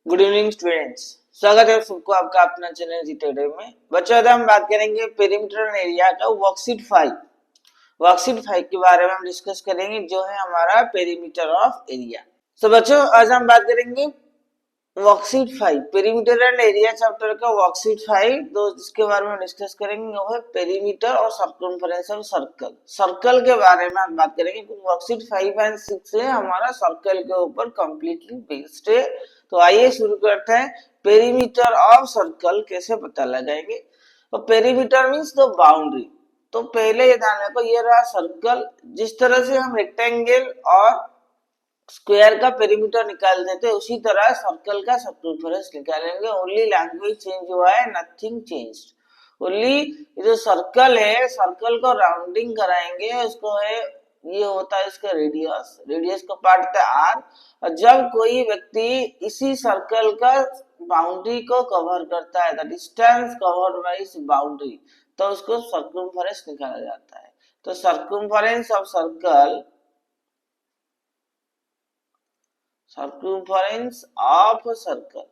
Good evening students. स्वागत है सबको आपका अपना चैनल जीटेडे में। बच्चों आज हम बात करेंगे पेरीमीटर एरिया का वर्कशीट 5 के बारे में हम डिस्कस करेंगे जो है हमारा पेरीमीटर ऑफ एरिया। तो बच्चों आज हम बात करेंगे worksheet 5 perimeter and area chapter का वर्कशीट 5 तो इसके बारे में डिस्कस करेंगे वो है पेरीमीटर और सर्कमफेरेंस ऑफ सर्कल। सर्कल के बारे में हम बात करेंगे क्योंकि वर्कशीट 5 एंड 6 है हमारा सर्कल के ऊपर कंप्लीटली बेस्ड है। तो आइए शुरू करते हैं। पेरीमीटर ऑफ सर्कल कैसे पता लगाएंगे। तो पेरीमीटर मींस द बाउंड्री। तो पहले ये ध्यान रखो ये रहा सर्कल। जिस तरह से हम रेक्टेंगल और स्क्वायर का पेरीमीटर निकाल देते उसी तरह सर्कल का सर्कमफेरेंस निकालेंगे। ओनली लैंग्वेज चेंज हुआ है, नथिंग चेंज्ड। ओनली जो सर्कल है सर्कल को राउंडिंग कराएंगे उसको है ये होता है इसका रेडियस को काटते आर। और जब कोई व्यक्ति इसी सर्कल का बाउंड्री को कवर करता है द डिस्टेंस कवर्ड बाय इस बाउंड्री तो उसको सर्कमफेरेंस निकाला जाता है। तो circumference of circle circumference of circle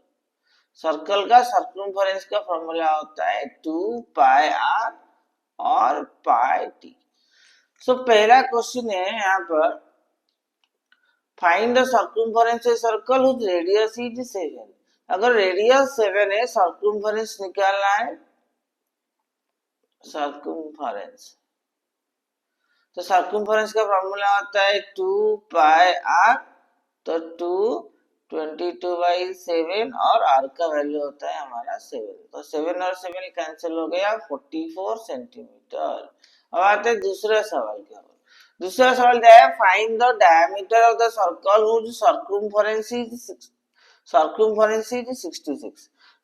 circle का सर्कमफेरेंस का फॉर्मूला होता है 2 पाई आर और पाई टी। सो पहला क्वेश्चन है यहाँ पर find the circumference a circle whose radius is 7। अगर रेडियस 7 है सर्कमफेरेंस निकालना है। सर्कमफेरेंस तो सर्कमफेरेंस का फॉर्मूला होता है 2 पाई आर तो 222/7 और आर का वैल्यू होता है हमारा 7। तो 7 और 7 कैंसिल हो गया 44 सेंटीमीटर। अब आते हैं दूसरे सवाल के ऊपर। दूसरा सवाल क्या है find the diameter of the circle whose circumference is 66।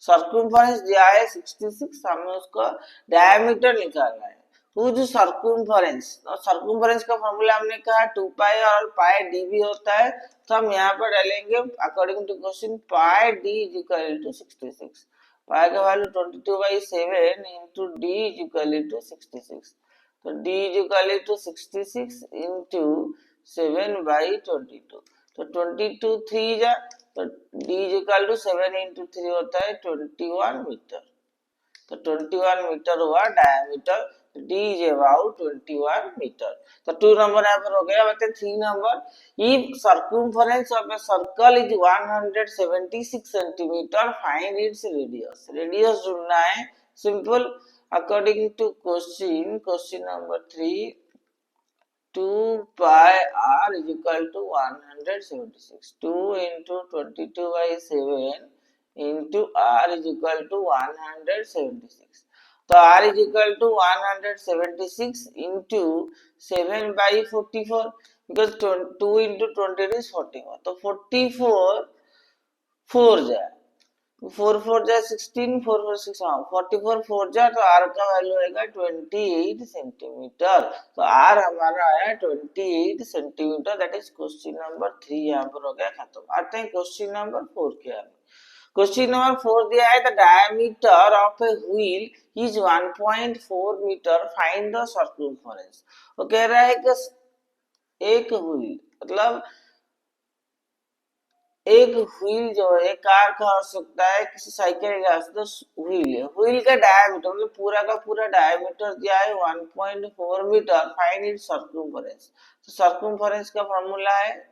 Circumference दिया है 66 हमें उसका डायमीटर निकालना है। हुज सर्कमफेरेंस तो सर्कमफेरेंस का फॉर्मूला हमने कहा 2 पाई और पाई डी भी होता है। तो हम यहाँ पर डालेंगे according to question pi D is equal to 66। Pi का value 22/7 into D is equal to 66। तो D is equal to 66 into 7/22। तो 22 3 जा तो D is equal to 7 into 3 होता है 21 मीटर। तो 21 मीटर हुआ diameter. D is about 21 metre. तो 2 नंबर यहाँ पर हो गया। बताए 3 number if circumference of a circle is 176 centimetre find its radius। Radius ढूंढना है simple according to question number 3 2 pi r is equal to 176। 2 into 22/7 into r is equal to 176। तो r is equal to 176 into 7/44 because 2 into 20 is 44। तो 44 4 जाए 4 4 जा 16 4 4 6 44 4 जा तो r का value आएगा 28 सेंटीमीटर। तो r हमारा आया 28 centimetre. That is question number 3 यहाँ पर हो गया खत्म। आते हैं क्वेश्चन नंबर 4 के आगे। क्वेश्चन नंबर 4 दिया है the diameter of a wheel is 1.4 metre find the circumference. वो कह रहा है कि एक व्हील मतलब एक व्हील जो है कार का हो सकता है किसी साइकिल का तो व्हील है। व्हील का डायमीटर मतलब पूरा का पूरा डायमीटर दिया है 1.4 मीटर फाइंड इट्स सर्कमफेरेंस। तो सर्कमफेरेंस का फॉर्मूला है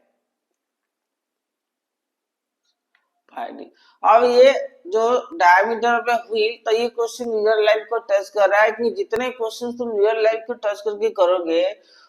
अब ये जो डायमीटर पे व्हील तो ये क्वेश्चन रियल लाइफ को टच कर रहा है कि जितने क्वेश्चन तुम रियल लाइफ को टच करके करोगे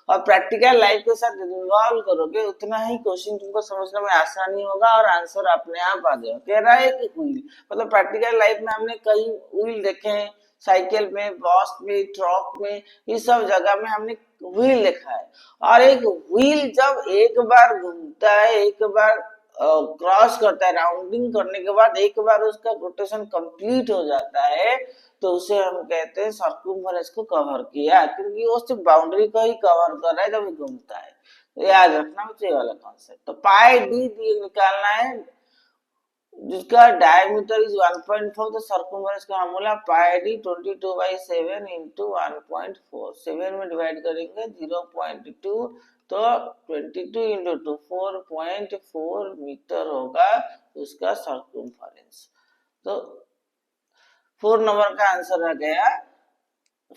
और प्रैक्टिकल लाइफ के साथ इन्वॉल्व करोगे उतना ही क्वेश्चन तुमको समझने में आसानी होगा और आंसर अपने आप आ जाएगा। कह रहा है कि व्हील मतलब प्रैक्टिकल लाइफ में हमने कई व्हील देखे हैं साइकिल में बस में ट्रक में ये सब जगह में हमने व्हील देखा है। और एक व्हील जब एक बार घूमता है एक बार क्रॉस करता है राउंडिंग करने के बाद एक बार उसका रोटेशन कंप्लीट हो जाता है तो उसे हम कहते हैं सर्कमफेरेंस को कवर किया क्योंकि वो सिर्फ बाउंड्री को ही कवर कर रहा है जब घूमता है। तो याद रखना चाहिए वाला कॉन्सेप्ट। तो पाई डी निकालना है जिसका डायमीटर इज 1.4 तो सर्कमफेरेंस का फॉर्मूला पाई डी 22/7 इंटू 1.4 7 में डिवाइड करेंगे 0.2 तो 22 इंटू 2 4.4 मीटर होगा उसका सर्कमफरेंस। तो 4 नंबर का आंसर आ गया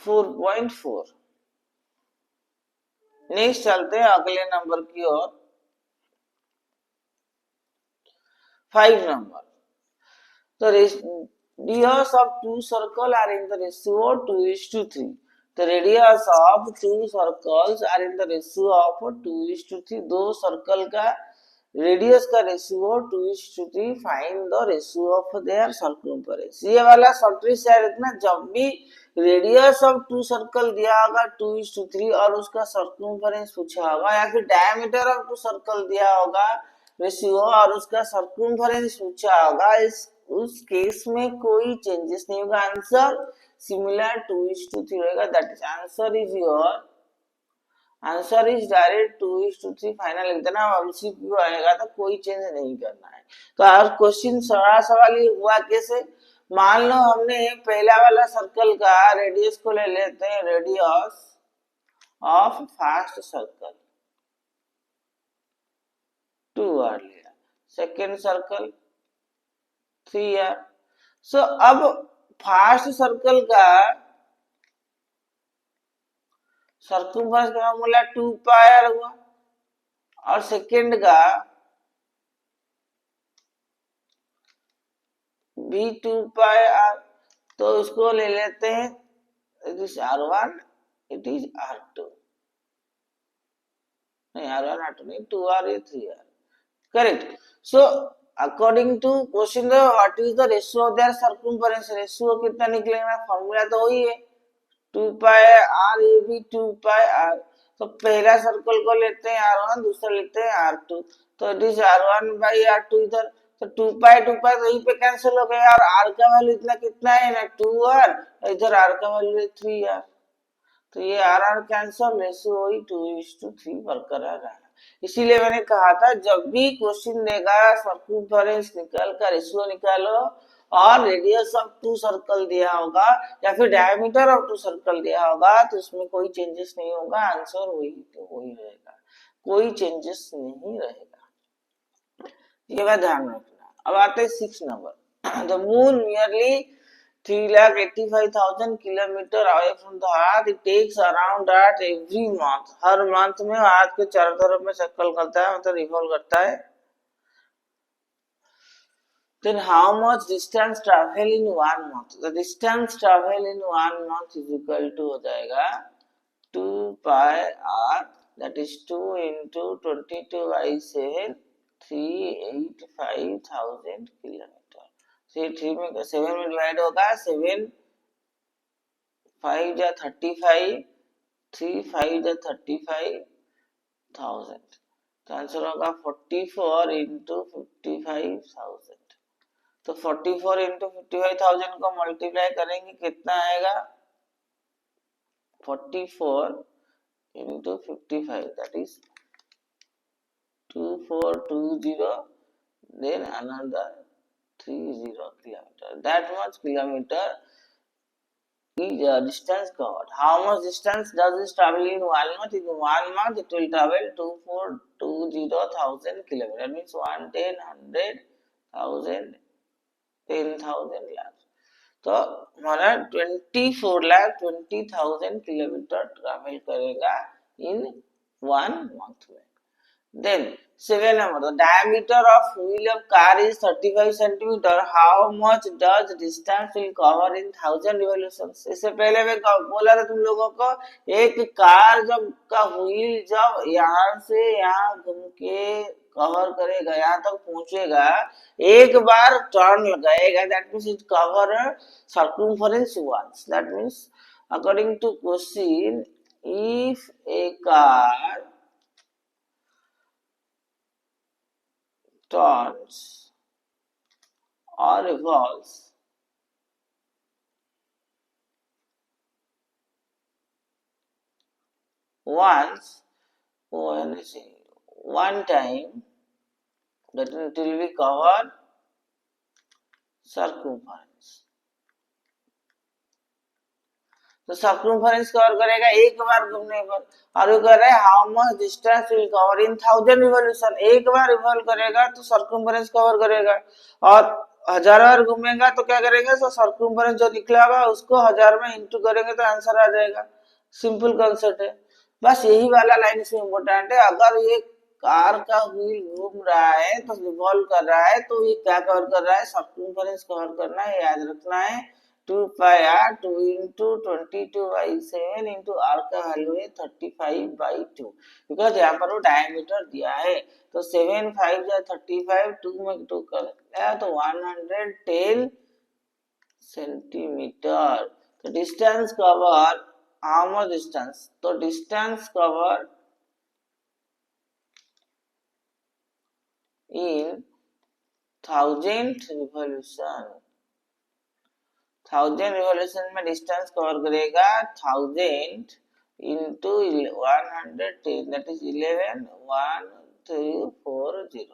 4.4। नेक्स्ट चलते हैं अगले नंबर की ओर, 5 number. The radius of two circles are in the ratio 2:3. The radius of two circles are in the ratio of 2:3. दो सर्कल का रेडियस का ratio 2:3. Find the ratio of their circumference. ये वाला software शायद इतना, जब भी रेडियस ऑफ टू सर्कल दिया होगा 2:3 और उसका सर्कमफरेंस पूछा होगा, या फिर डायमीटर ऑफ टू सर्कल दिया होगा रेशियो और उसका सर्कमफरेंस पूछा होगा, इस उस केस में कोई चेंजेस नहीं होगा, आंसर सिमिलर 2:3 रहेगा। That is answer is your, answer is direct 2:3 final लिख देना। एमसीक्यू आएगा तो कोई चेंज नहीं करना है। तो आज क्वेश्चन सारा सवाल ये हुआ कैसे, मान लो हमने पहला वाला सर्कल का रेडियस को ले लेते हैं, रेडियस ऑफ फर्स्ट सर्कल 2 लिया, सेकेंड सर्कल 3 सो अब फर्स्ट सर्कल का सर्कमफरेंस का फॉर्मूला 2πr हुआ और सेकेंड का भी 2πr, तो उसको ले लेते हैं, it is r1, it is r2, नहीं r1 r2 नहीं, 2r ये 3r, correct. So according to question, what is the ratio of their circumference, ratio कितना निकलेगा, फॉर्मूला तो वही है 2πr, ये भी 2πr। तो पहला सर्कल को लेते हैं r1, दूसरा लेते हैं r2, तो इट इज r1/r2 इधर, तो 2π तो यहीं पे कैंसिल हो गया, और r का वैल्यू इतना कितना है ना 2r, इधर r का वैल्यू है 3r, तो ये r कैंसिल, रेशियो वही 2:3 बरकरार रहा। इसीलिए मैंने कहा था जब भी क्वेश्चन देगा सर्कमफरेंस निकाल कर रेशियो निकालो, और रेडियस ऑफ टू सर्कल दिया होगा या फिर डायमीटर ऑफ टू सर्कल दिया होगा, तो उसमें कोई चेंजेस नहीं होगा, आंसर वही तो वही रहेगा, कोई चेंजेस नहीं रहेगा, ये बात ध्यान रखना। अब आते हैं 6 number. The moon nearly 3,85,000 kilometre away from the earth, it takes around earth every month, हर मंथ में अर्थ के चारों तरफ में सर्कल करता है, मतलब रिवॉल्व करता है। Then how much distance travel in 1 month? The distance travel in 1 month is equal to हो जाएगा 2πr, that is 2 into 22/7, 385,000 kilometre. 3 में 7 में डिवाइड होगा, 7 5 जा 35, 3 5 जा 35,000, तो आंसर होगा 44 into 55,000। तो 44 into 55,000 को मल्टीप्लाई करेंगे कितना आएगा, 44 into 55, that is 2420, then another 30 kilometer. That much kilometer is distance covered. How much distance does it travel in 1 month? In 1 month it will travel 2420,000 kilometers. That means 110, 100,000, 10,000 lakh, तो हमारा 24,20,000 kilometre travel करेगा इन 1 month में। Then 7 number, the diameter of wheel of car is 35 centimeter. How much does distance will cover in 1000 revolutions? इससे पहले मैं बोला था तुम लोगों को, एक कार जब का व्हील जब यहाँ से यहाँ घूम के कवर करेगा, यहाँ तक पहुंचेगा, एक बार टर्न लगाएगा, that means it cover circumference once. That means according to question, if a car turns or revolves once, one time, that it will be covered circumference. तो सर्कमफरेंस कवर करेगा एक बार घूमने पर। और वो कह रहा है how much distance will cover in 1000 revolution, एक बार रिवॉल्व करेगा तो सर्कमफरेंस कवर करेगा, और 1000 बार घूमेगा तो क्या करेगा, तो सर्कमफरेंस जो निकला होगा उसको 1000 में इंटू करेंगे तो आंसर आ जाएगा। सिंपल कॉन्सेप्ट है। बस यही वाला लाइन इसमें इम्पोर्टेंट है। अगर ये कार का व्हील घूम रहा है तो रिवॉल्व कर रहा है, तो ये क्या कवर कर रहा है, सर्कमफरेंस कवर करना है, याद रखना है। 2 pi r 2 into 22/7 into r का वैल्यू है 35/2, बिकॉज यहाँ पर वो डायमीटर दिया है। तो 7 5 या 35, 2 में 2 कर दिया तो 110 सेंटीमीटर। तो distance cover, how much distance, तो distance cover in 1000 revolution, 1000 revolution में डिस्टेंस कवर करेगा 1000 into 110, that is 11,1340,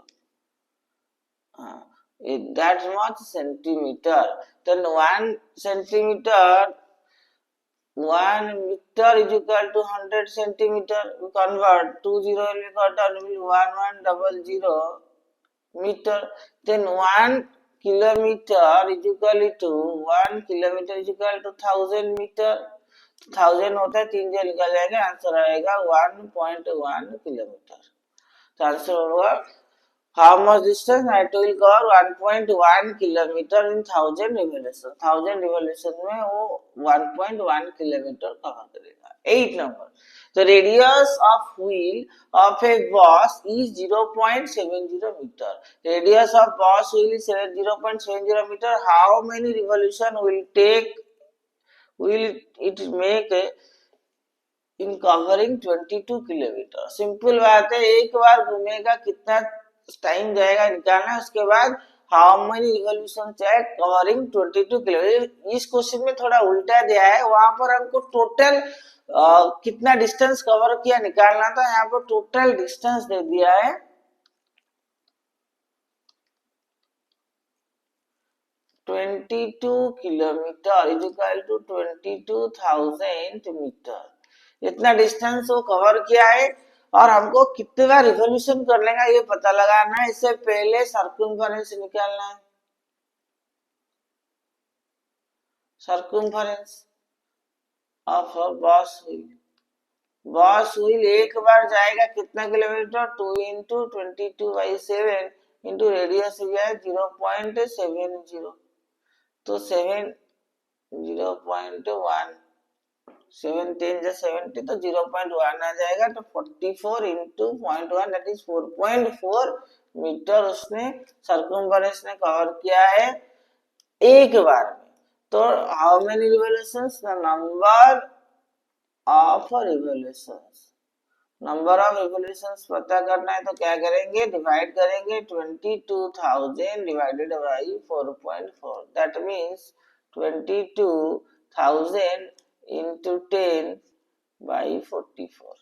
that much centimeter. Then 1 centimeter, 1 meter is equal to 100 centimeter. We convert 20 will be converted to 1100 meter. Then 1 kilometer is equal to 1 kilometer is equal to 1000 meter. 1000 होता है, 3 से निकल जाएगा, answer आएगा 1.1 kilometre. तो answer होगा how much distance it will cover 1.1 kilometer in 1000 revolution। 1000 revolution में वो 1.1 किलोमीटर कवर करेगा। 8 number, the radius of wheel of a bus is 0.70 meter। Radius of bus wheel is 0.70 meter। How many revolution will it make in covering 22 kilometre. Simple बात है, एक बार घूमेगा कितना time जाएगा निकालना, उसके बाद हाउ मेनी रिवॉल्यूशन चाहिए कवरिंग 22 किलोमीटर। इस क्वेश्चन में थोड़ा उल्टा दिया है, वहां पर हमको टोटल कितना डिस्टेंस कवर किया निकालना था, यहाँ पर टोटल डिस्टेंस दे दिया है 22 kilometre is equal to 22,000 metre. इतना डिस्टेंस वो कवर किया है, और हमको कितना रिवॉल्यूशन कर लेगा ये पता लगाना है। इससे पहले सर्कमफरेंस निकालना है। Circumference of boss wheel, boss wheel एक बार जाएगा कितना किलोमीटर, 2 into 22/7 इंटू रेडियस हो गया 0.70, तो 0.1, 7 10 जा 70, तो 0.1 आ जाएगा, तो 44 into 0.1 दैट इज 4.4 मीटर उसने सर्कमफरेंस ने कवर किया है एक बार में। तो how many revolutions, the number of revolutions, number of revolutions पता करना है तो क्या करेंगे, डिवाइड करेंगे 22,000 divided by 4.4, that means 22,000 into 10 by 44,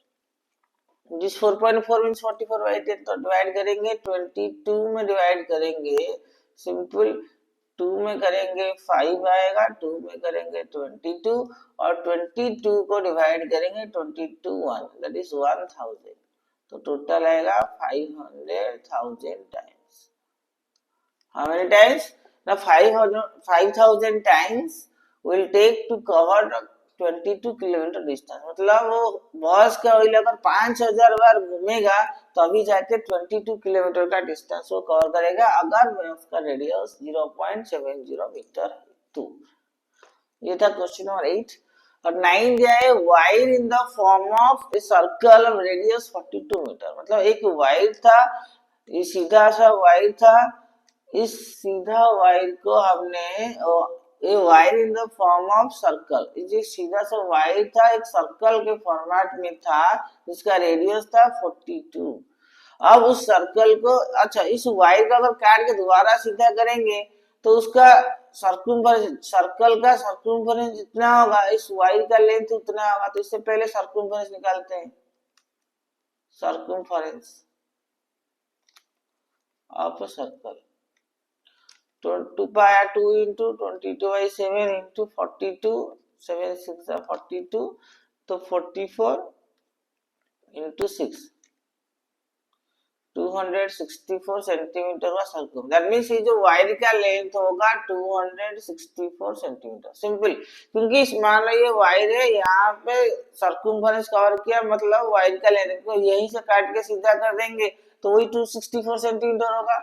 जिस 4.4 मीन्स 44/10, तो डिवाइड करेंगे 22 में डिवाइड करेंगे, सिंपल 2 में करेंगे 5 आएगा, 2 में करेंगे 22, और 22 को डिवाइड करेंगे 22 1, दैट इज 1000, तो टोटल आएगा 500,000 times. How many times, the 5,000 times will take to cover 22 kilometre distance. मतलब वो बस का व्हील अगर 5000 बार घूमेगा तो अभी जाके 22 किलोमीटर का डिस्टेंस वो कवर करेगा, अगर उसका रेडियस 0.70 मीटर है तो। ये था क्वेश्चन नंबर 8। और 9 दिया है, wire in the form of a circle of radius 42 metre. मतलब एक वायर था, ये सीधा सा वायर था, इस सीधा वायर को हमने, ये wire in the form of circle, ये सीधा सा वायर था, एक सर्कल के फॉर्मेट में था, जिसका रेडियस था 42। अब उस सर्कल को, अच्छा इस वायर को अगर काट के दोबारा सीधा करेंगे तो उसका सर्कल का सर्कमफरेंस जितना होगा इस वायर का लेंथ उतना होगा। तो इससे पहले सर्कमफरेंस निकालते हैं, circumference of a circle 2 pi r 2 into 22/7 into 42 7 6 42, तो 44 into 6 264 सेंटीमीटर का सर्कम, दैट मीन्स ये जो वायर का लेंथ होगा 264 सेंटीमीटर। सिंपल, क्योंकि मान लो ये वायर है, यहाँ पे सर्कमफरेंस कवर किया, मतलब वायर का लेंथ को यहीं से काट के सीधा कर देंगे तो वही 264 सेंटीमीटर होगा।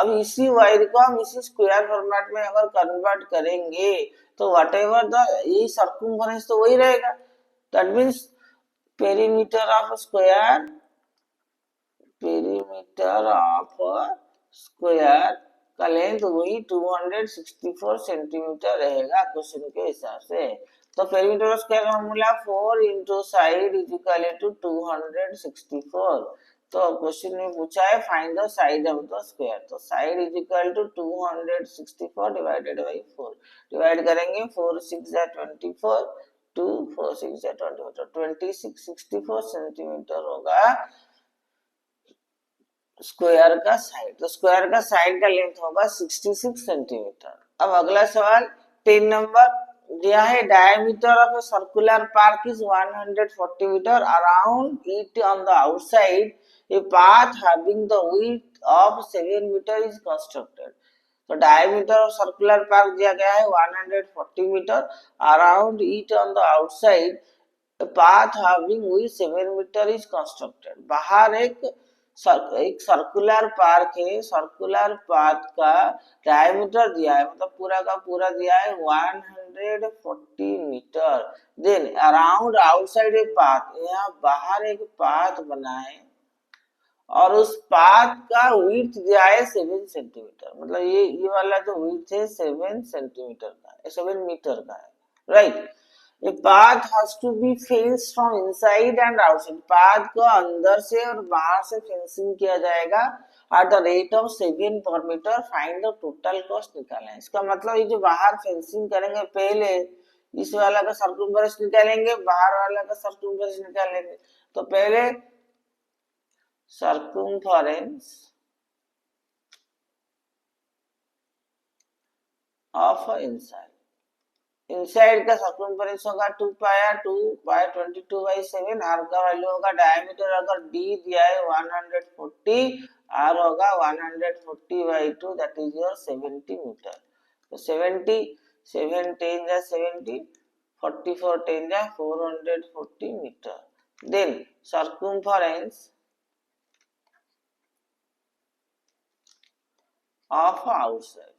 अब इसी वायर को हम इसी स्क्वायर फॉर्मेट में अगर कन्वर्ट करेंगे तो व्हाटएवर द ये सर्कमफरेंस तो वही रहेगा। That means perimeter of square का लेंथ वही 264 सेंटीमीटर रहेगा क्वेश्चन के हिसाब से। तो पेरीमीटर ऑफ स्क्वायर का formula 4 into side is equal to 264। तो क्वेश्चन में पूछा है find the side of the square, तो side is equal to 264 divided by 4, divide करेंगे 4 6 24, 2 4 6 24, तो 2664 सेंटीमीटर होगा स्क्वायर का साइड। तो स्क्वायर का साइड का लेंथ होगा 66 सेंटीमीटर। अब अगला सवाल 10 नंबर दिया है, diameter of a circular park is 140 metre, around it on the outside a path having the width of 7 metre is constructed. तो डायमीटर ऑफ सर्कुलर पार्क दिया गया है 140 metre, around it on the outside a path having width 7 metre is constructed. बाहर एक circular park है, circular park का diameter दिया है, मतलब पूरा का पूरा दिया है 140 metre. Then around outside a path, यहाँ बाहर एक पाथ बना है और उस पाथ का विड्थ दिया है 7 सेंटीमीटर, मतलब ये वाला जो विड्थ है 7 सेंटीमीटर का है, 7 मीटर का है, right. A path has to be fenced from inside and outside. Path को अंदर से और बाहर से फेंसिंग किया जाएगा at the rate of 7 per meter. Find the total cost निकालें। इसका मतलब ये जो बाहर फेंसिंग करेंगे पहले इस वाला का सर्कमफरेंस निकालेंगे, बाहर वाला का सर्कमफरेंस निकालेंगे। तो पहले सर्कमफरेंस ऑफ इनसाइड, इनसाइड का सर्कमफरेंस होगा 2 पाया 22/7, आर का वैल्यू होगा डायमीटर, अगर डी दिया है 140, आर होगा 140/2, दैट इज योर 70 मीटर। तो 70 7 10 जा 70, 44 10 जा 440 metre. Then circumference of outside,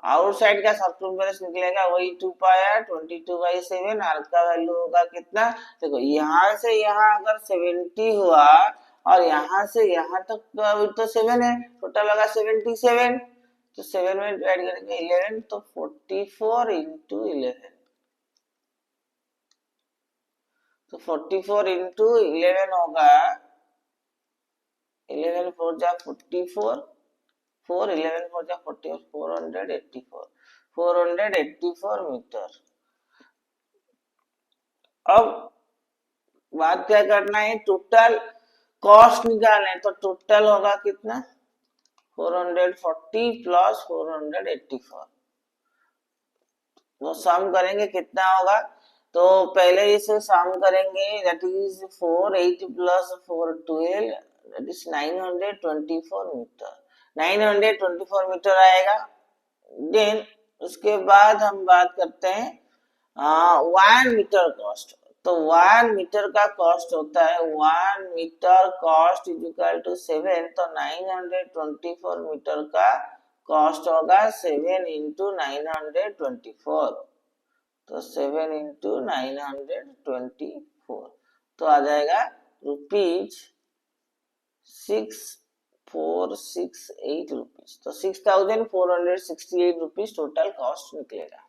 outside का सर्कमफरेंस निकलेगा वही 2 पाया 22/7, आर का वैल्यू होगा कितना, देखो यहाँ से यहाँ अगर 70 हुआ और यहाँ से यहाँ तक तो 7 है, टोटल होगा 77, तो 7 में डिवाइड करेंगे 11, तो 44 into 11, तो 44 into 11 होगा 11 4 जा 44, 4 11 4 जा 40, 484 मीटर। अब बात क्या करना है, टोटल कॉस्ट निकालना है, तो टोटल होगा कितना 440 प्लस 484, तो सम करेंगे कितना होगा, तो पहले इसे सम करेंगे, that is 4 8 plus 4 12, that is 924 metre, 924 metre आएगा। देन उसके बाद हम बात करते हैं 1 मीटर कॉस्ट, तो 1 मीटर का कॉस्ट होता है 1 metre cost is equal to 7, तो 924 मीटर का कॉस्ट होगा 7 into 924, तो 7 into 924, तो आ जाएगा ₹6468 रुपीज, तो 6468 रुपीज टोटल कॉस्ट निकलेगा।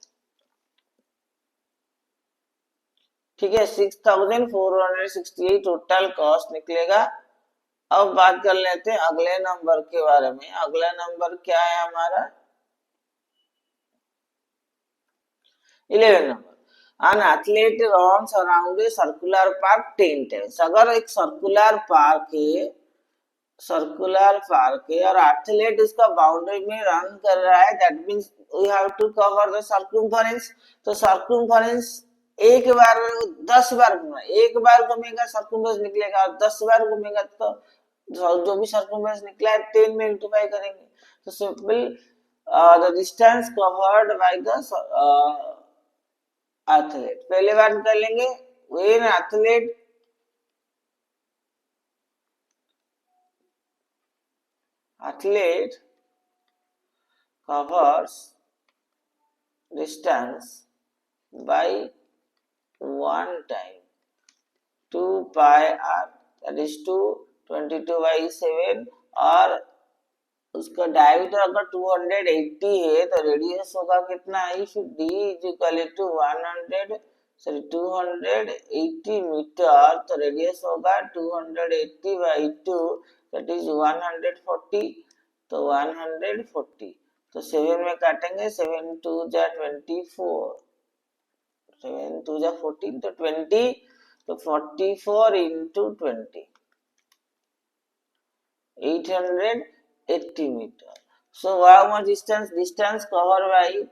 ठीक है, 6468 टोटल कॉस्ट निकलेगा। अब बात कर लेते हैं अगले नंबर के बारे में। अगला नंबर क्या है हमारा 11 number, an athlete runs around a circular park 10 times। अगर एक सर्कुलर पार्क है सर्कुलर पार्क है और एथलीट इसका बाउंड्री में रन कर रहा है, that means we have to cover the circumference. तो सर्कमफेरेंस एक बार 10 बार घूमना, एक बार घूमेगा सर्कमफेरेंस निकलेगा, और 10 बार घूमेगा तो जो भी सर्कमफेरेंस निकला है 10 में इंटरफाई करेंगे। तो simple the distance covered by the athlete, पहले बार निकाल लेंगे, when athlete covers distance by one time 2 pi r, that is 22 by 7, और उसका डायमीटर अगर 280 है तो रेडियस होगा कितना, if d is equal to 280 metre, तो रेडियस होगा 280 बाई 2, दैट इज 140, तो 140, तो 7 में काटेंगे, 7 2 जा 24, 7 2 जा 14, तो 20, तो 44 into 20, 880 meter. So how much distance? Distance covered by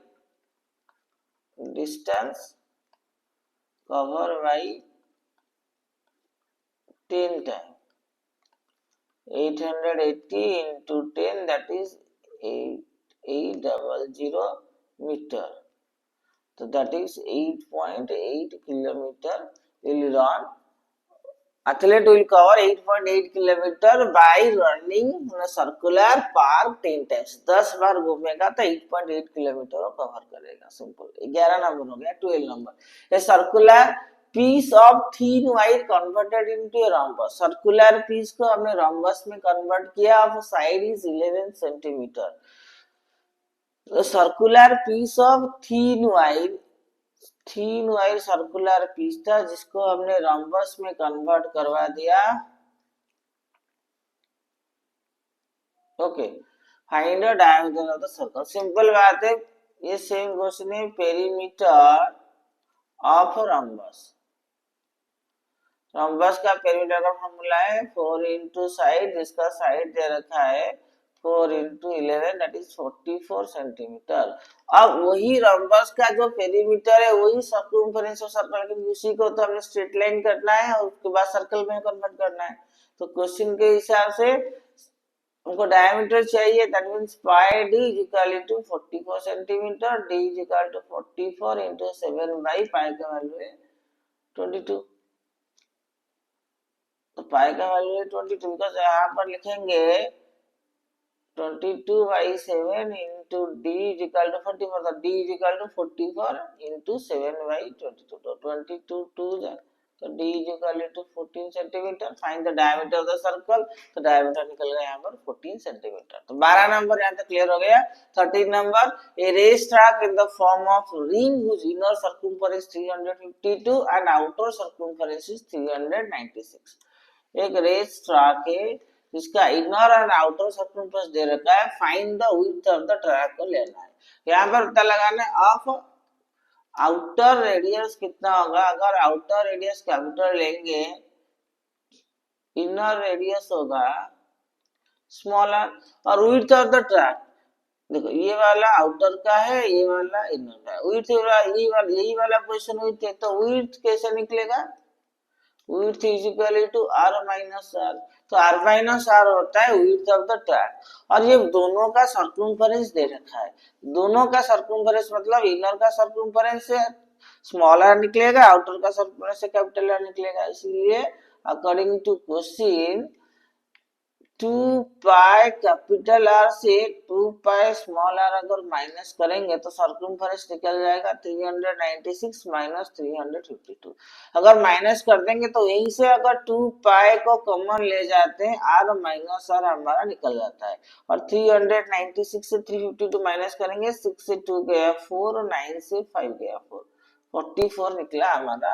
10 times. 880 into 10, that is 800 meter. So that is 8.8 kilometer will run. Athlete will cover 8.8 kilometer by running circular park 10 times. 10 बार घूमेगा तो 8.8 किलोमीटर कवर करेगा। Simple. 11 number हो गया। 12 number, a circular piece of thin wire converted into a rhombus. Circular piece को हमने rhombus में convert किया, अब side is 11 centimetre. Circular piece of thin wire circular piece था जिसको हमने रॉम्बस में कन्वर्ट करवा दिया। Okay, find the diameter of the circle. Simple बात है, ये सेम क्वेश्चन है, पेरीमीटर ऑफ रॉम्बस। रॉम्बस का पेरीमीटर का फॉर्मूला है 4 इंटू साइड, जिसका साइड दे रखा है 4 इंटू 11, दैट इज 44 सेंटीमीटर। अब वही रॉम्बस का जो पेरीमीटर है वही सर्कमफेरेंस ऑफ सर्कल के, उसी को तो हमने स्ट्रेट लाइन करना है और उसके बाद सर्कल में कन्वर्ट करना है। तो क्वेश्चन के हिसाब से हमको डायमीटर चाहिए, that means pi d is equal to 44 centimetre, d is equal to 44 into 7 by pi का वैल्यू है 22। तो पाई का वैल्यू है 22, बिकॉज यहाँ पर लिखेंगे 22 by 7 into d is equal to 44, the d is equal to 44 into 7 by 22, तो 22 2 जा, तो d is equal to 14 centimetre. Find the diameter of the circle, तो डायमीटर निकल गया यहाँ पर 14 सेंटीमीटर। तो 12 नंबर यहाँ तक क्लियर हो गया। 13 number, a race track in the form of ring whose inner circumference 352 and outer circumference is 396। एक रेस ट्रैक है जिसका इनर और आउटर सर्कमफेरेंस दे रखा है, find the width of the track को लेना है। यहाँ पर पता लगाना है ऑफ आउटर रेडियस कितना होगा। अगर आउटर रेडियस कैपिटल लेंगे, इनर रेडियस होगा स्मॉलर, और विड्थ ऑफ द ट्रैक, देखो ये वाला आउटर का है, ये वाला इनर का है, विड्थ यही वाला क्वेश्चन विड्थ है, तो विड्थ कैसे निकलेगा, width is equal to r minus r, तो r minus r होता है width of the track, और ये दोनों का सर्कमफेरेंस दे रखा है। दोनों का सर्कमफेरेंस मतलब इनर का सर्कमफेरेंस से स्मॉल r निकलेगा, आउटर का सर्कमफेरेंस से कैपिटल R निकलेगा। इसलिए according to question 2 pi capital R से 2 पाई स्मॉल r अगर माइनस करेंगे तो सर्कमफेरेंस निकल जाएगा 396 माइनस 352। अगर माइनस कर देंगे तो यहीं से अगर 2 पाई को कॉमन ले जाते हैं, r माइनस r हमारा निकल जाता है, और 396 से 352 माइनस करेंगे, 6 से 2 गया 4, 9 से 5 गया 4, 44 निकला हमारा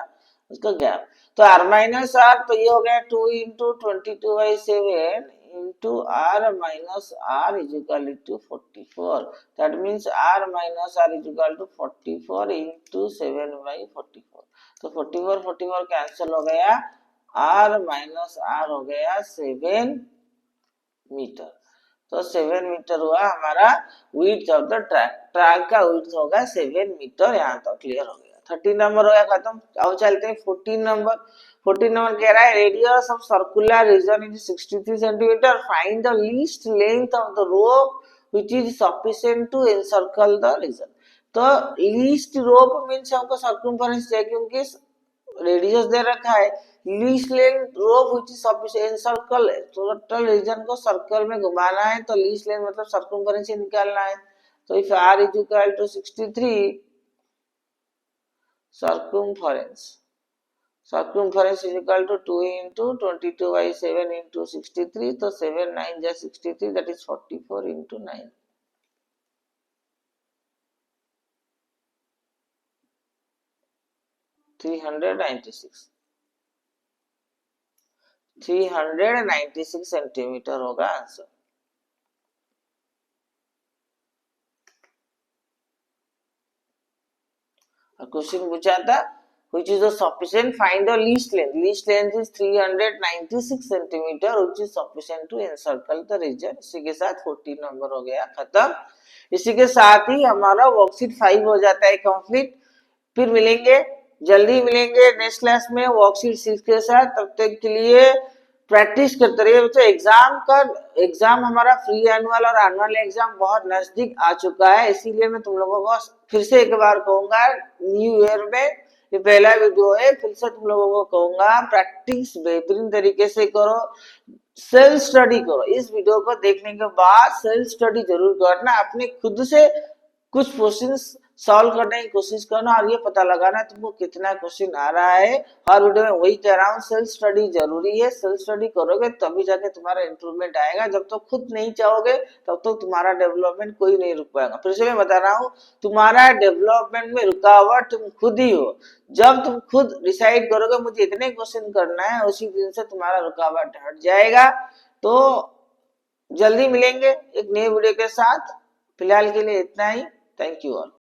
उसका गैप। तो r माइनस r, तो ये हो गया 2 into 22/7 into r minus r is equal to 44. That means r minus r is equal to 44 into 7 by 44. तो 44 कैंसिल हो गया, r minus r हो गया 7 मीटर। तो 7 मीटर हुआ हमारा विड्थ ऑफ द ट्रैक का विड्थ होगा 7 मीटर। यहाँ तक क्लियर हो गया। 13 नंबर हो गया खत्म। अब चलते हैं 14 नंबर। 14 नंबर कह रहा है radius of circular region is 63 centimetre, find the least length of the rope which is sufficient to encircle the region. तो लीस्ट रोप मींस हमको सर्कमफेरेंस चाहिए क्योंकि रेडियस दे रखा है। Least length rope which is sufficient circle, total region को circle में घुमाना है तो लीस्ट लेंथ मतलब सर्कमफेरेंस ही निकालना है। तो if r is equal to 63 circumference is equal to 2 into 22 by 7 into 63, तो 7 9 जा 63, that is 44 into 9, 396 सेंटीमीटर होगा आंसर। क्वेश्चन पूछा था which is the sufficient, find the least length is 396 centimetre which is sufficient to encircle the region। इसी के साथ 14 number हो गया खत्म। इसी के साथ ही हमारा वर्कशीट 5 हो जाता है कंप्लीट। फिर मिलेंगे, जल्दी मिलेंगे नेक्स्ट क्लास में वर्कशीट 6 के साथ। तब तक के लिए प्रैक्टिस करते रहिए बच्चों। एग्जाम हमारा प्री एनुअल और एनुअल एग्जाम बहुत नजदीक आ चुका है, इसीलिए मैं तुम लोगों को फिर से एक बार कहूंगा, न्यू ईयर में ये पहला वीडियो है, फिर से तुम लोगों को कहूंगा प्रैक्टिस बेहतरीन तरीके से करो, सेल्फ स्टडी करो। इस वीडियो को देखने के बाद सेल्फ स्टडी जरूर करना, अपने खुद से कुछ क्वेश्चंस सॉल्व करने की कोशिश करना और ये पता लगाना तुमको कितना क्वेश्चन आ रहा है। हर वीडियो में वही कह रहा हूँ, सेल्फ स्टडी जरूरी है। सेल्फ स्टडी करोगे तभी जाके तुम्हारा इंप्रूवमेंट आएगा। जब तक तो खुद नहीं चाहोगे तब तो तुम्हारा डेवलपमेंट कोई नहीं रुक पाएगा। फिर से मैं बता रहा हूँ, तुम्हारा डेवलपमेंट में रुकावट तुम खुद ही हो। जब तुम खुद डिसाइड करोगे मुझे इतने क्वेश्चन करना है, उसी दिन से तुम्हारा रुकावट हट जाएगा। तो जल्दी मिलेंगे एक नए वीडियो के साथ। फिलहाल के लिए इतना ही। Thank you all.